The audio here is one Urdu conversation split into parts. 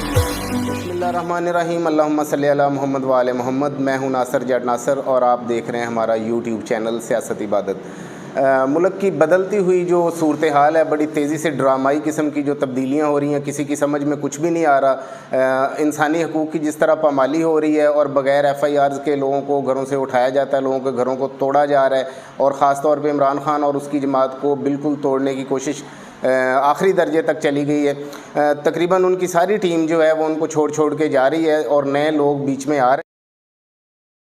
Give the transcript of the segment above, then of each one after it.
بسم اللہ الرحمن الرحیم، اللہم صلی علی محمد و آل محمد۔ میں ہوں ناصر جٹ ناصر اور آپ دیکھ رہے ہیں ہمارا یوٹیوب چینل سیاست عبادت۔ ملک کی بدلتی ہوئی جو صورتحال ہے، بڑی تیزی سے ڈرامائی قسم کی جو تبدیلیاں ہو رہی ہیں، کسی کی سمجھ میں کچھ بھی نہیں آ رہا۔ انسانی حقوق کی جس طرح پامالی ہو رہی ہے اور بغیر FIRs کے لوگوں کو گھروں سے اٹھایا جاتا ہے، لوگوں کے گھروں کو توڑا جا رہا ہے، اور خاص طور پہ عمران خان اور اس کی جماعت کو بالکل توڑنے کی کوشش آخری درجے تک چلی گئی ہے۔ تقریباً ان کی ساری ٹیم جو ہے وہ ان کو چھوڑ کے جا رہی ہے اور نئے لوگ بیچ میں آ رہے ہیں۔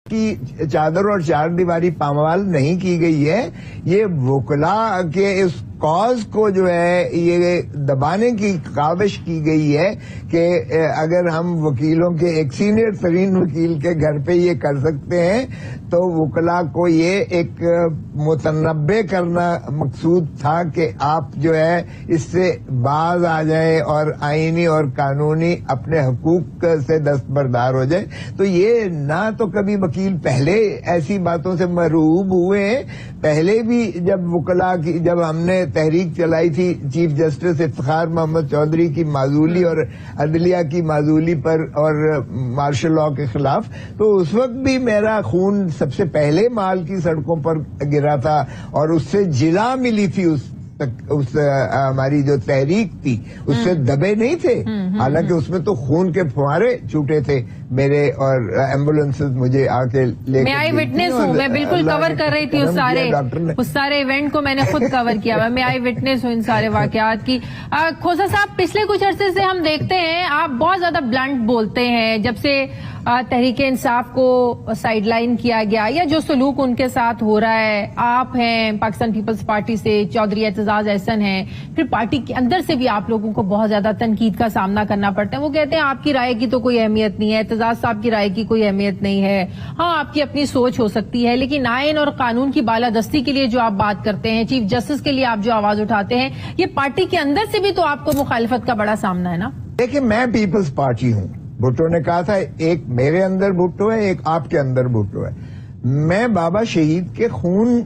کی چادر اور چار دیواری پامال نہیں کی گئی ہے، یہ وکلاء کے اس کاز کو جو ہے یہ دبانے کی کاوش کی گئی ہے کہ اگر ہم وکیلوں کے ایک سینئر ترین وکیل کے گھر پہ یہ کر سکتے ہیں تو وکلاء کو یہ ایک متنبع کرنا مقصود تھا کہ آپ جو ہے اس سے باز آ جائیں اور آئینی اور قانونی اپنے حقوق سے دستبردار ہو جائیں۔ تو یہ نہ تو کبھی وکیل پہلے ایسی باتوں سے مرعوب ہوئے ہیں، پہلے بھی جب وکلاء کی جب ہم نے تحریک چلائی تھی چیف جسٹس افتخار محمد چودھری کی معزولی اور عدلیہ کی معزولی پر اور مارشل لاء کے خلاف، تو اس وقت بھی میرا خون سب سے پہلے مال کی سڑکوں پر گرا تھا اور اس سے جلا ملی تھی، اس ہماری جو تحریک تھی اس سے دبے نہیں تھے، حالانکہ اس میں تو خون کے فوارے چھوٹے تھے میرے، اور ایمبولینس مجھے آ کے لے کے میں آئی وٹنس ہوں، میں بالکل کور کر رہی تھی اس سارے ایونٹ کو، میں نے خود کور کیا، میں آئی وٹنس ہوں ان سارے واقعات کی۔ کھوسا صاحب، پچھلے کچھ عرصے سے ہم دیکھتے ہیں آپ بہت زیادہ بلنٹ بولتے ہیں، جب سے تحریک انصاف کو سائیڈ لائن کیا گیا یا جو سلوک ان کے ساتھ ہو رہا ہے، آپ ہیں پاکستان پیپلز پارٹی سے، چودھری اعتزاز احسن ہیں، پھر پارٹی کے اندر سے بھی آپ لوگوں کو بہت زیادہ تنقید کا سامنا کرنا پڑتا ہے۔ وہ کہتے ہیں آپ کی رائے کی تو کوئی اہمیت نہیں ہے، اعتزاز صاحب کی رائے کی کوئی اہمیت نہیں ہے، ہاں آپ کی اپنی سوچ ہو سکتی ہے، لیکن آئین اور قانون کی بالادستی کے لیے جو آپ بات کرتے ہیں، چیف جسٹس کے لیے آپ جو آواز اٹھاتے ہیں، یہ پارٹی کے اندر سے بھی تو آپ کو مخالفت کا بڑا سامنا ہے نا؟ دیکھیں، میں پیپلز پارٹی ہوں، بھٹو نے کہا تھا ایک میرے اندر بھٹو ہے، ایک آپ کے اندر بھٹو ہے۔ میں بابا شہید کے خون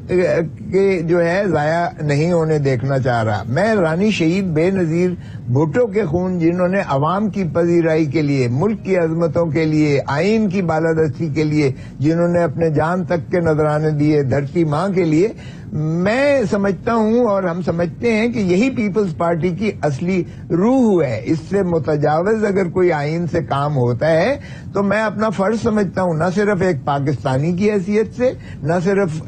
کے جو ہے ضائع نہیں ہونے دیکھنا چاہ رہا، میں رانی شہید بے نظیر بھٹو کے خون، جنہوں نے عوام کی پذیرائی کے لیے، ملک کی عظمتوں کے لیے، آئین کی بالادستی کے لیے، جنہوں نے اپنے جان تک کے نذرانے دیے دھرتی ماں کے لیے، میں سمجھتا ہوں اور ہم سمجھتے ہیں کہ یہی پیپلز پارٹی کی اصلی روح ہے۔ اس سے متجاوز اگر کوئی آئین سے کام ہوتا ہے تو میں اپنا فرض سمجھتا ہوں، نہ صرف ایک پاکستانی کی حیثیت سے، نہ صرف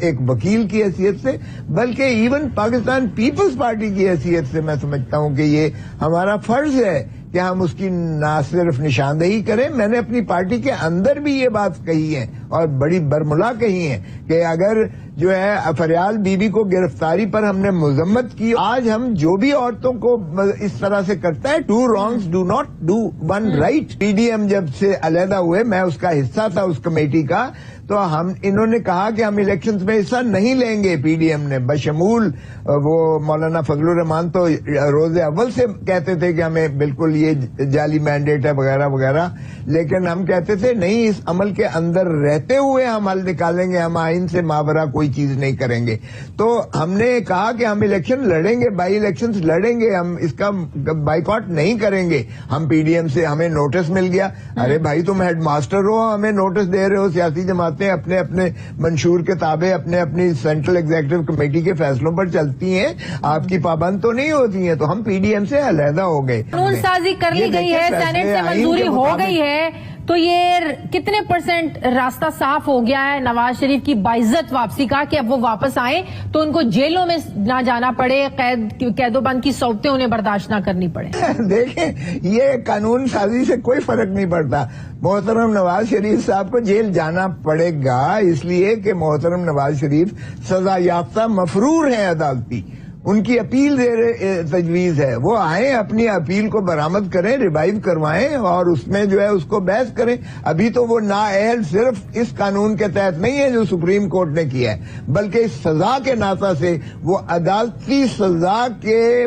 ایک وکیل کی حیثیت سے، بلکہ ایون پاکستان پیپلز پارٹی کی حیثیت سے میں سمجھتا ہوں کہ یہ ہمارا فرض ہے کہ ہم اس کی نہ صرف نشاندہی کریں۔ میں نے اپنی پارٹی کے اندر بھی یہ بات کہی ہے اور بڑی برملا کہی ہے کہ اگر جو ہے فریال بی بی کو گرفتاری پر ہم نے مذمت کی، آج ہم جو بھی عورتوں کو اس طرح سے کرتا ہے، 2 wrongs do not do 1 right۔ PDM جب سے علیحدہ ہوئے، میں اس کا حصہ تھا اس کمیٹی کا، تو انہوں نے کہا کہ ہم الیکشنز میں حصہ نہیں لیں گے۔ PDM نے بشمول وہ مولانا فضل الرحمان تو روز اول سے کہتے تھے کہ ہمیں بالکل یہ جعلی مینڈیٹ ہے وغیرہ وغیرہ، لیکن ہم کہتے تھے نہیں، اس عمل کے اندر رہتے ہوئے ہم حل نکالیں گے، ہم آئین سے ماورا کوئی چیز نہیں کریں گے۔ تو ہم نے کہا کہ ہم الیکشن لڑیں گے، بائی الیکشنز لڑیں گے، ہم اس کا بائیکاٹ نہیں کریں گے۔ ہم PDM سے ہمیں نوٹس مل گیا، ارے بھائی تم ہیڈ ماسٹر ہو، ہمیں نوٹس دے رہے ہو، سیاسی جماعتیں اپنے اپنے منشور کے تابع اپنے اپنی سینٹرل ایگزیکٹو کمیٹی کے فیصلوں پر چلتی ہیں، آپ کی پابند تو نہیں ہوتی ہیں۔ تو ہم PDM سے علیحدہ ہو گئے، قانون سازی کر لی گئی ہے، سینٹ سے منظوری ہو گئی ہے، تو یہ کتنے % راستہ صاف ہو گیا ہے نواز شریف کی باعزت واپسی کا کہ اب وہ واپس آئیں تو ان کو جیلوں میں نہ جانا پڑے، قید و بند کی صورتیں انہیں برداشت نہ کرنی پڑے؟ دیکھیں، یہ قانون سازی سے کوئی فرق نہیں پڑتا۔ محترم نواز شریف صاحب کو جیل جانا پڑے گا اس لیے کہ محترم نواز شریف سزا یافتہ مفرور ہیں عدالتی، ان کی اپیل تجویز ہے، وہ آئیں اپنی اپیل کو برآمد کریں، ریوائیو کروائیں اور اس میں جو ہے اس کو بحث کریں۔ ابھی تو وہ نااہل صرف اس قانون کے تحت نہیں ہے جو سپریم کورٹ نے کیا ہے، بلکہ اس سزا کے ناطہ سے وہ عدالتی سزا کے